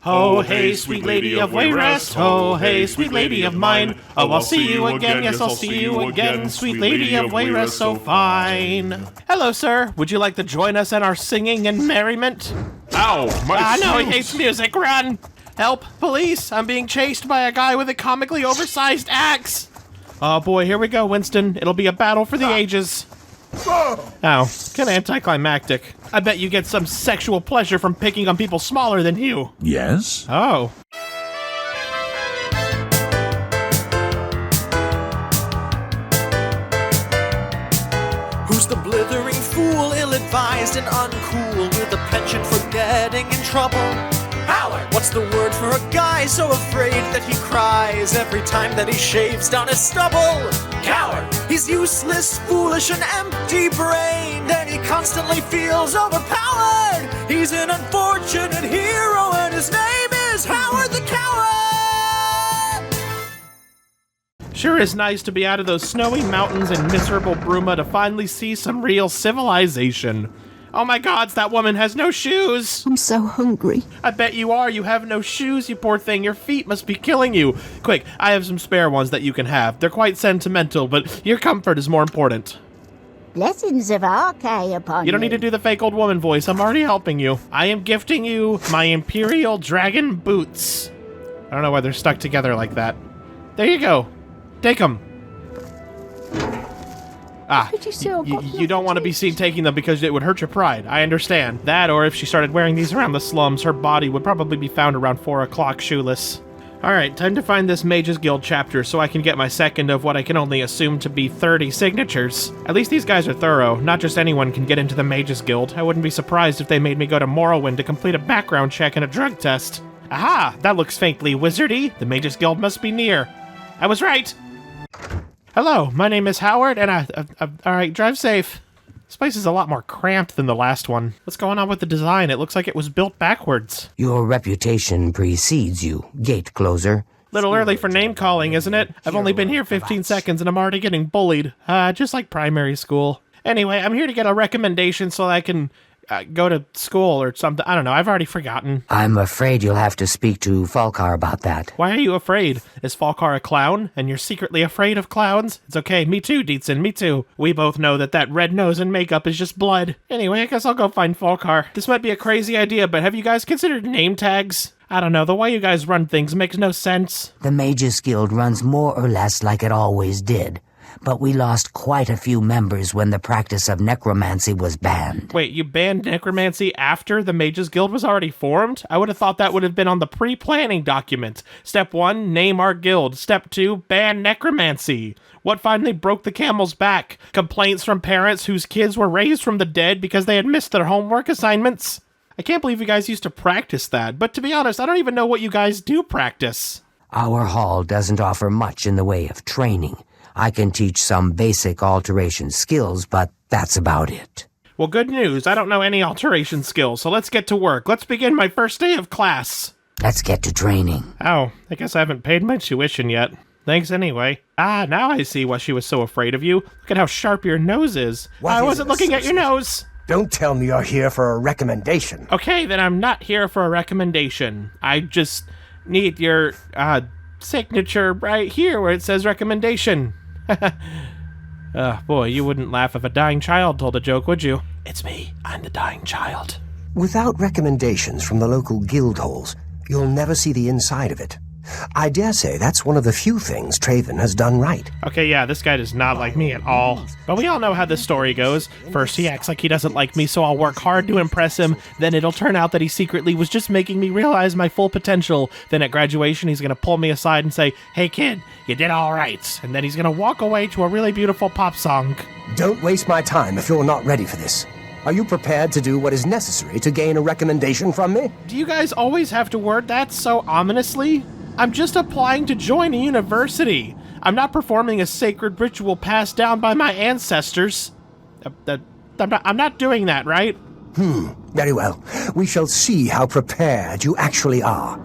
Ho, hey, sweet lady of Wayrest. Ho, hey, sweet lady of mine. Oh, I'll see you again. Yes, I'll see you again. Sweet lady of Wayrest, so fine. Hello, sir. Would you like to join us in our singing and merriment? Ow, my shoes! No, he hates music. Run! Help, police. I'm being chased by a guy with a comically oversized axe. Oh, boy, here we go, Winston. It'll be a battle for the ages. Oh, kind of anticlimactic. I bet you get some sexual pleasure from picking on people smaller than you. Yes? Oh. Who's the blithering fool, ill-advised and uncool, with a penchant for getting in trouble? Howard! What's the word for a guy so afraid that he cries every time that he shaves down his stubble? Coward! He's useless, foolish, and empty-brained, and he constantly feels overpowered. He's an unfortunate hero, and his name is Howard the Coward! Sure is nice to be out of those snowy mountains and miserable Bruma to finally see some real civilization. Oh my gods, that woman has no shoes! I'm so hungry. I bet you are. You have no shoes, you poor thing. Your feet must be killing you. Quick, I have some spare ones that you can have. They're quite sentimental, but your comfort is more important. Blessings of Arcai upon You don't need to do the fake old woman voice. I'm already helping you. I am gifting you my Imperial Dragon boots. I don't know why they're stuck together like that. There you go. Take them. You don't want to be seen taking them because it would hurt your pride. I understand. That, or if she started wearing these around the slums, her body would probably be found around 4 o'clock shoeless. Alright, time to find this Mages Guild chapter so I can get my second of what I can only assume to be 30 signatures. At least these guys are thorough. Not just anyone can get into the Mages Guild. I wouldn't be surprised if they made me go to Morrowind to complete a background check and a drug test. Aha! That looks faintly wizardy. The Mages Guild must be near. I was right! Hello, my name is Howard, and alright, drive safe. This place is a lot more cramped than the last one. What's going on with the design? It looks like it was built backwards. Your reputation precedes you, gate closer. Little early for name-calling, isn't it? I've only been here 15 seconds, and I'm already getting bullied. Just like primary school. Anyway, I'm here to get a recommendation so I can go to school or something. I don't know, I've already forgotten. I'm afraid you'll have to speak to Falkar about that. Why are you afraid? Is Falkar a clown, and you're secretly afraid of clowns? It's okay, me too, Dietzen, me too. We both know that red nose and makeup is just blood. Anyway, I guess I'll go find Falkar. This might be a crazy idea, but have you guys considered name tags? I don't know, the way you guys run things makes no sense. The Mages Guild runs more or less like it always did. But we lost quite a few members when the practice of necromancy was banned. Wait, you banned necromancy after the Mages Guild was already formed? I would have thought that would have been on the pre-planning document. Step 1, name our guild. Step 2, ban necromancy. What finally broke the camel's back? Complaints from parents whose kids were raised from the dead because they had missed their homework assignments? I can't believe you guys used to practice that, but to be honest, I don't even know what you guys do practice. Our hall doesn't offer much in the way of training. I can teach some basic alteration skills, but that's about it. Well, good news. I don't know any alteration skills, so let's get to work. Let's begin my first day of class. Let's get to training. Oh, I guess I haven't paid my tuition yet. Thanks anyway. Now I see why she was so afraid of you. Look at how sharp your nose is. I wasn't looking at your nose. Don't tell me you're here for a recommendation. Okay, then I'm not here for a recommendation. I just need your, signature right here where it says recommendation. Boy, you wouldn't laugh if a dying child told a joke, would you? It's me. I'm the dying child. Without recommendations from the local guild halls, you'll never see the inside of it. I dare say that's one of the few things Traven has done right. Okay, yeah, this guy does not like me at all. But we all know how this story goes. First, he acts like he doesn't like me, so I'll work hard to impress him. Then it'll turn out that he secretly was just making me realize my full potential. Then at graduation, he's gonna pull me aside and say, "Hey kid, you did all right." And then he's gonna walk away to a really beautiful pop song. Don't waste my time if you're not ready for this. Are you prepared to do what is necessary to gain a recommendation from me? Do you guys always have to word that so ominously? I'm just applying to join a university. I'm not performing a sacred ritual passed down by my ancestors. I'm not doing that, right? Very well. We shall see how prepared you actually are.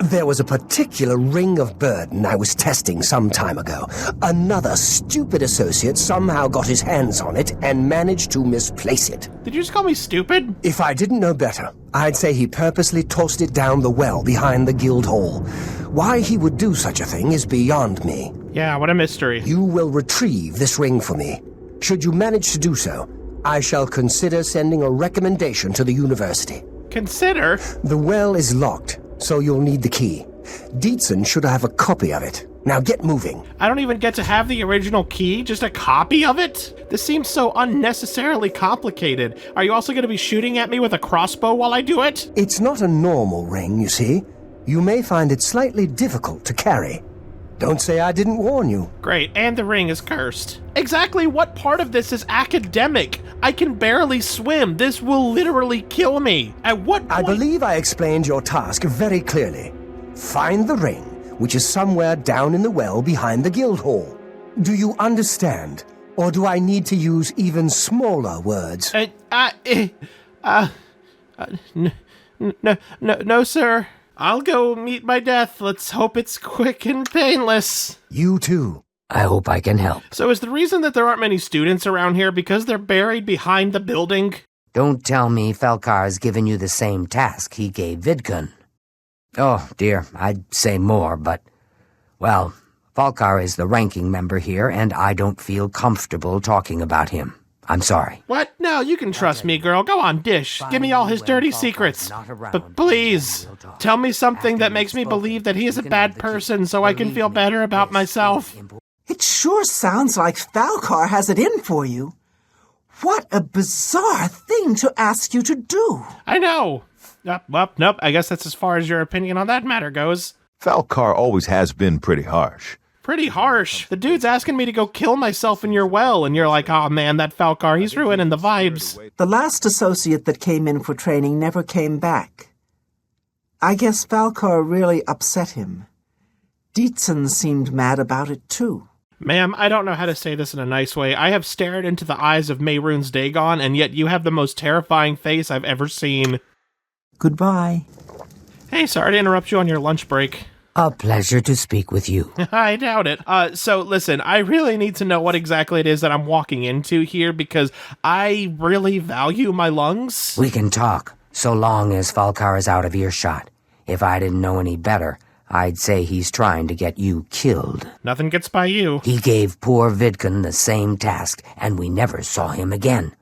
There was a particular ring of burden I was testing some time ago. Another stupid associate somehow got his hands on it and managed to misplace it. Did you just call me stupid? If I didn't know better, I'd say he purposely tossed it down the well behind the guild hall. Why he would do such a thing is beyond me. Yeah, what a mystery. You will retrieve this ring for me. Should you manage to do so, I shall consider sending a recommendation to the university. Consider? The well is locked, so you'll need the key. Dietzen should have a copy of it. Now get moving. I don't even get to have the original key, just a copy of it? This seems so unnecessarily complicated. Are you also going to be shooting at me with a crossbow while I do it? It's not a normal ring, you see. You may find it slightly difficult to carry. Don't say I didn't warn you. Great, and the ring is cursed. Exactly what part of this is academic? I can barely swim. This will literally kill me. At what point? I believe I explained your task very clearly. Find the ring, which is somewhere down in the well behind the guild hall. Do you understand? Or do I need to use even smaller words? No, sir. I'll go meet my death. Let's hope it's quick and painless. You too. I hope I can help. So is the reason that there aren't many students around here because they're buried behind the building? Don't tell me Falcar's given you the same task he gave Vidkun. Oh, dear, I'd say more, but... Well, Falcar is the ranking member here, and I don't feel comfortable talking about him. I'm sorry. What? No, you can trust me, girl. Go on, dish. Give me all his dirty secrets. But please, tell me something that makes me believe that he is a bad person so I can feel better about myself. It sure sounds like Falcar has it in for you. What a bizarre thing to ask you to do. I know. Nope. I guess that's as far as your opinion on that matter goes. Falcar always has been pretty harsh. Pretty harsh. The dude's asking me to go kill myself in your well, and you're like, oh man, that Falcar, he's ruining the vibes. The last associate that came in for training never came back. I guess Falcar really upset him. Dietzen seemed mad about it too. Ma'am, I don't know how to say this in a nice way. I have stared into the eyes of Mehrunes Dagon, and yet you have the most terrifying face I've ever seen. Goodbye. Hey, sorry to interrupt you on your lunch break. A pleasure to speak with you. I doubt it. So listen, I really need to know what exactly it is that I'm walking into here because I really value my lungs. We can talk, so long as Falcar is out of earshot. If I didn't know any better, I'd say he's trying to get you killed. Nothing gets by you. He gave poor Vidkun the same task, and we never saw him again.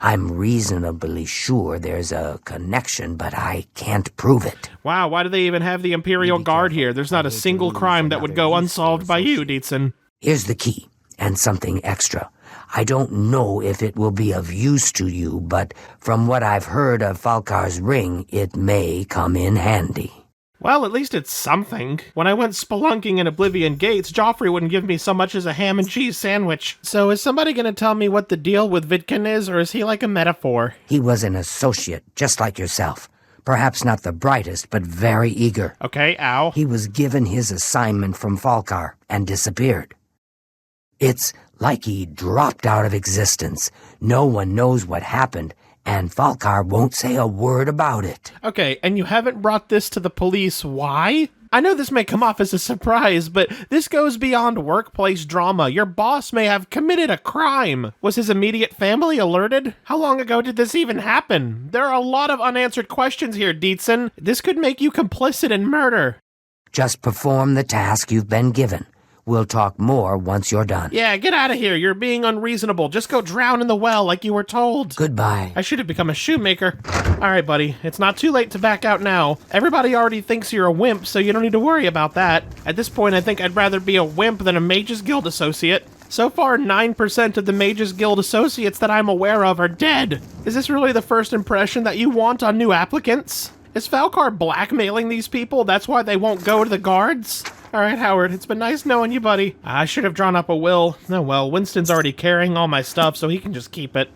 I'm reasonably sure there's a connection, but I can't prove it. Wow, why do they even have the Imperial Guard here? There's not a single crime that would go unsolved by you, Dietzen. Here's the key, and something extra. I don't know if it will be of use to you, but from what I've heard of Falcar's ring, it may come in handy. Well, at least it's something. When I went spelunking in Oblivion Gates, Joffrey wouldn't give me so much as a ham and cheese sandwich. So is somebody gonna tell me what the deal with Vidkun is, or is he like a metaphor? He was an associate, just like yourself. Perhaps not the brightest, but very eager. Okay, ow. He was given his assignment from Falcar and disappeared. It's like he dropped out of existence. No one knows what happened, and Falcar won't say a word about it. Okay, and you haven't brought this to the police. Why? I know this may come off as a surprise, but this goes beyond workplace drama. Your boss may have committed a crime. Was his immediate family alerted? How long ago did this even happen? There are a lot of unanswered questions here, Dietzen. This could make you complicit in murder. Just perform the task you've been given. We'll talk more once you're done. Yeah, get out of here. You're being unreasonable. Just go drown in the well like you were told. Goodbye. I should have become a shoemaker. All right, buddy. It's not too late to back out now. Everybody already thinks you're a wimp, so you don't need to worry about that. At this point, I think I'd rather be a wimp than a Mages Guild associate. So far, 9% of the Mages Guild associates that I'm aware of are dead. Is this really the first impression that you want on new applicants? Is Falcar blackmailing these people? That's why they won't go to the guards? All right, Howard, it's been nice knowing you, buddy. I should have drawn up a will. Oh well, Winston's already carrying all my stuff, so he can just keep it.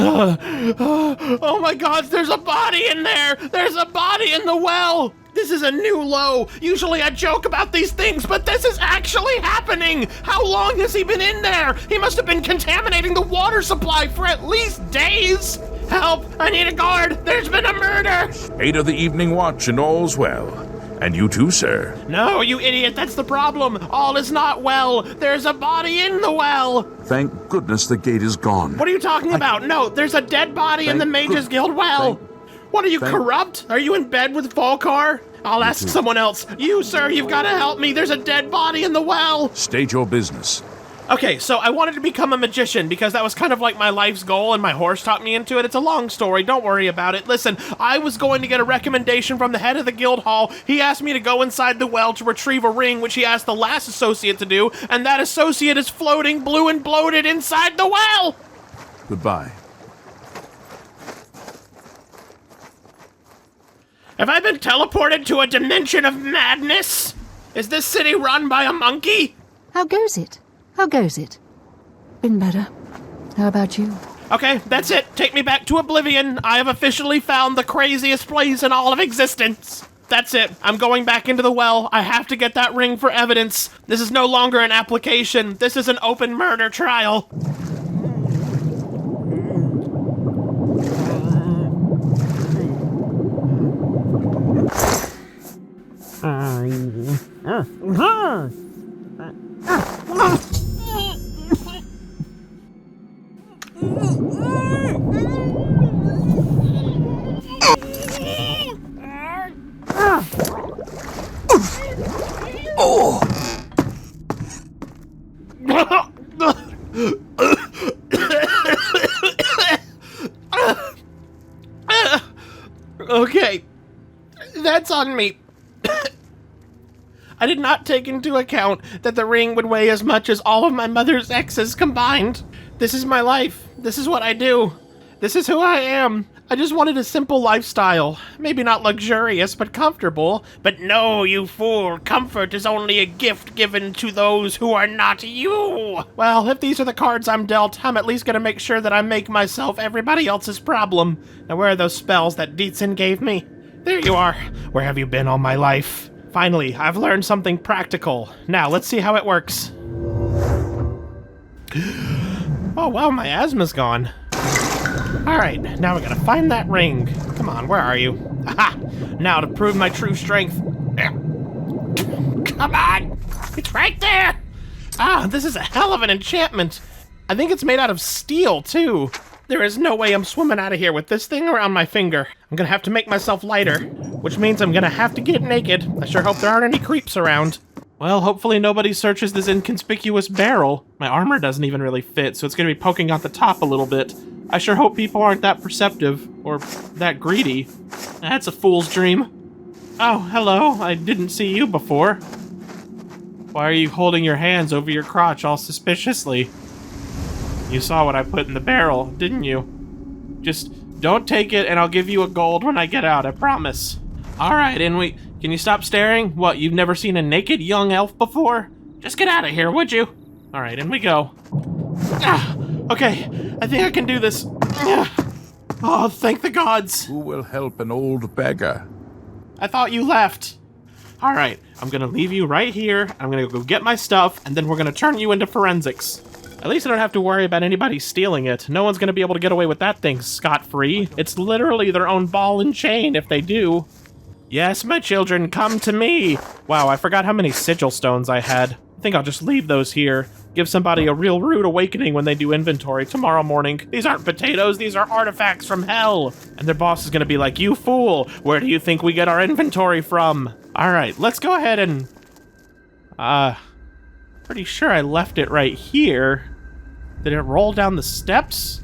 Oh my God, there's a body in there! There's a body in the well! This is a new low. Usually I joke about these things, but this is actually happening! How long has he been in there? He must have been contaminating the water supply for at least days! Help! I need a guard! There's been a murder! 8 of the evening watch and all's well. And you too, sir. No, you idiot, that's the problem. All is not well. There's a body in the well. Thank goodness the gate is gone. What are you talking about? No, there's a dead body in the Mages Guild well. What are you, corrupt? Are you in bed with Volcar? I'll ask someone else. You, sir, you've got to help me. There's a dead body in the well. State your business. Okay, so I wanted to become a magician because that was kind of like my life's goal and my horse taught me into it. It's a long story, don't worry about it. Listen, I was going to get a recommendation from the head of the guild hall. He asked me to go inside the well to retrieve a ring, which he asked the last associate to do, and that associate is floating blue and bloated inside the well! Goodbye. Have I been teleported to a dimension of madness? Is this city run by a monkey? How goes it? How goes it? Been better. How about you? Okay, that's it. Take me back to Oblivion. I have officially found the craziest place in all of existence. That's it. I'm going back into the well. I have to get that ring for evidence. This is no longer an application. This is an open murder trial. Okay, that's on me. I did not take into account that the ring would weigh as much as all of my mother's exes combined. This is my life. This is what I do. This is who I am. I just wanted a simple lifestyle. Maybe not luxurious, but comfortable. But no, you fool. Comfort is only a gift given to those who are not you. Well, if these are the cards I'm dealt, I'm at least gonna make sure that I make myself everybody else's problem. Now, where are those spells that Dietzen gave me? There you are. Where have you been all my life? Finally, I've learned something practical. Now, let's see how it works. Oh, wow, my asthma's gone. Alright, now we gotta find that ring. Come on, where are you? Aha! Now to prove my true strength. Come on! It's right there! Ah, this is a hell of an enchantment. I think it's made out of steel, too. There is no way I'm swimming out of here with this thing around my finger. I'm gonna have to make myself lighter, which means I'm gonna have to get naked. I sure hope there aren't any creeps around. Well, hopefully nobody searches this inconspicuous barrel. My armor doesn't even really fit, so it's gonna be poking out the top a little bit. I sure hope people aren't that perceptive, or that greedy. That's a fool's dream. Oh, hello, I didn't see you before. Why are you holding your hands over your crotch all suspiciously? You saw what I put in the barrel, didn't you? Just don't take it and I'll give you a gold when I get out, I promise. Alright, can you stop staring? What, you've never seen a naked young elf before? Just get out of here, would you? Alright, in we go. Okay, I think I can do this. Oh, thank the gods. Who will help an old beggar? I thought you left. Alright, I'm gonna leave you right here. I'm gonna go get my stuff, and then we're gonna turn you into forensics. At least I don't have to worry about anybody stealing it. No one's gonna be able to get away with that thing scot-free. It's literally their own ball and chain if they do. Yes, my children, come to me. Wow, I forgot how many sigil stones I had. I think I'll just leave those here. Give somebody a real rude awakening when they do inventory tomorrow morning. These aren't potatoes, these are artifacts from hell. And their boss is gonna be like, you fool, where do you think we get our inventory from? All right, let's go ahead and... pretty sure I left it right here. Did it roll down the steps?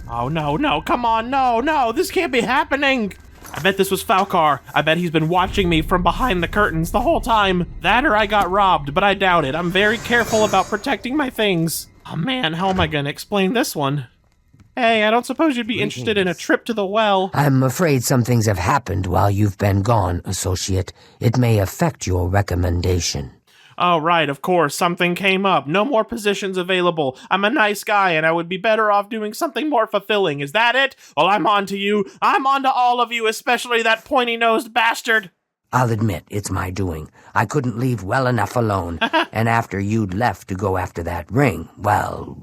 Oh, no, come on, no, this can't be happening. I bet this was Falcar. I bet he's been watching me from behind the curtains the whole time. That or I got robbed, but I doubt it. I'm very careful about protecting my things. Oh man, how am I gonna explain this one? Hey, I don't suppose you'd be interested in a trip to the well. I'm afraid some things have happened while you've been gone, associate. It may affect your recommendation. Oh, right, of course, something came up. No more positions available. I'm a nice guy, and I would be better off doing something more fulfilling. Is that it? Well, I'm on to you. I'm on to all of you, especially that pointy-nosed bastard. I'll admit, it's my doing. I couldn't leave well enough alone. And after you'd left to go after that ring, well...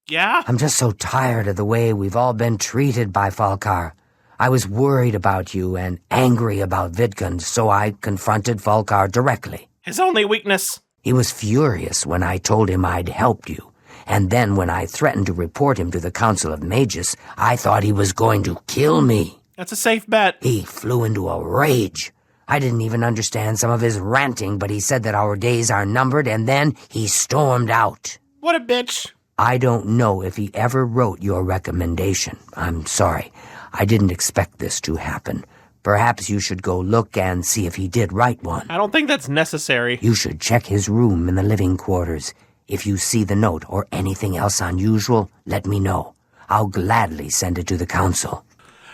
Yeah? I'm just so tired of the way we've all been treated by Falkar. I was worried about you and angry about Vidkun, so I confronted Falkar directly. His only weakness. He was furious when I told him I'd helped you. And then when I threatened to report him to the Council of Mages, I thought he was going to kill me. That's a safe bet. He flew into a rage. I didn't even understand some of his ranting, but he said that our days are numbered, and then he stormed out. What a bitch. I don't know if he ever wrote your recommendation. I'm sorry. I didn't expect this to happen. Perhaps you should go look and see if he did write one. I don't think that's necessary. You should check his room in the living quarters. If you see the note or anything else unusual, let me know. I'll gladly send it to the council.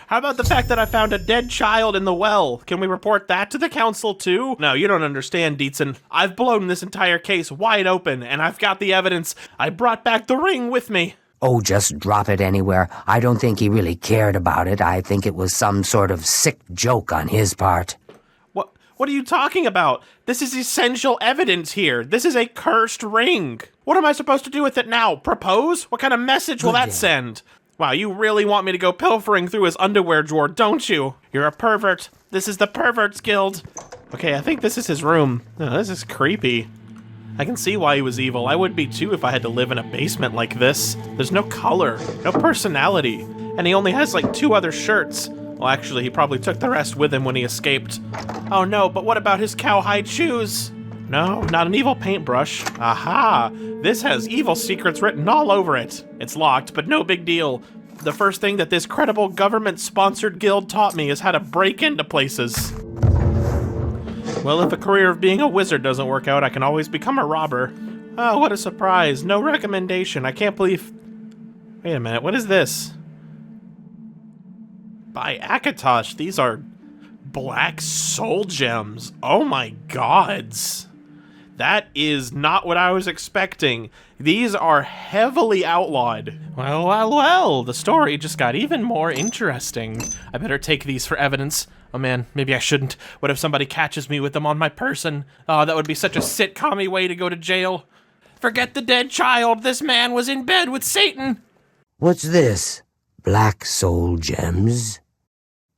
How about the fact that I found a dead child in the well? Can we report that to the council too? No, you don't understand, Dietzen. I've blown this entire case wide open, and I've got the evidence. I brought back the ring with me. Oh, just drop it anywhere. I don't think he really cared about it. I think it was some sort of sick joke on his part. What are you talking about? This is essential evidence here. This is a cursed ring. What am I supposed to do with it now? Propose? What kind of message will that send? Wow, you really want me to go pilfering through his underwear drawer, don't you? You're a pervert. This is the Perverts Guild. Okay, I think this is his room. Oh, this is creepy. I can see why he was evil. I would be too if I had to live in a basement like this. There's no color, no personality, and he only has like 2 other shirts. Well, actually, he probably took the rest with him when he escaped. Oh no, but what about his cowhide shoes? No, not an evil paintbrush. Aha! This has evil secrets written all over it. It's locked, but no big deal. The first thing that this credible government-sponsored guild taught me is how to break into places. Well, if a career of being a wizard doesn't work out, I can always become a robber. Oh, what a surprise. No recommendation. I can't believe... Wait a minute, what is this? By Akatosh, these are black soul gems. Oh my gods. That is not what I was expecting. These are heavily outlawed. Well, the story just got even more interesting. I better take these for evidence. Oh man, maybe I shouldn't. What if somebody catches me with them on my person? Oh, that would be such a sitcom-y way to go to jail. Forget the dead child. This man was in bed with Satan. What's this? Black soul gems?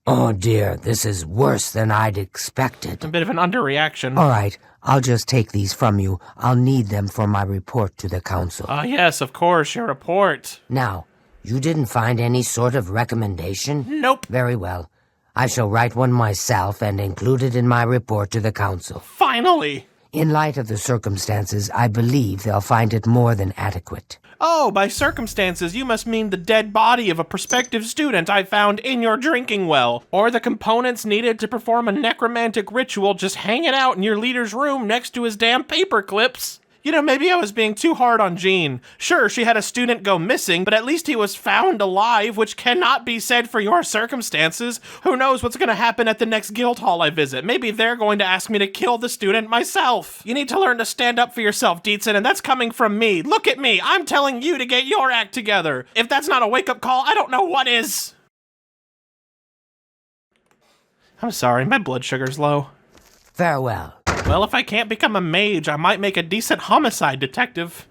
Oh dear, this is worse than I'd expected. A bit of an underreaction. All right, I'll just take these from you. I'll need them for my report to the council. Ah, yes, of course, your report. Now, you didn't find any sort of recommendation? Nope. Very well. I shall write one myself and include it in my report to the council. Finally! In light of the circumstances, I believe they'll find it more than adequate. Oh, by circumstances, you must mean the dead body of a prospective student I found in your drinking well, or the components needed to perform a necromantic ritual just hanging out in your leader's room next to his damn paper clips. You know, maybe I was being too hard on Jean. Sure, she had a student go missing, but at least he was found alive, which cannot be said for your circumstances. Who knows what's going to happen at the next guild hall I visit? Maybe they're going to ask me to kill the student myself. You need to learn to stand up for yourself, Dietzen, and that's coming from me. Look at me. I'm telling you to get your act together. If that's not a wake-up call, I don't know what is. I'm sorry, my blood sugar's low. Farewell. Well, if I can't become a mage, I might make a decent homicide detective.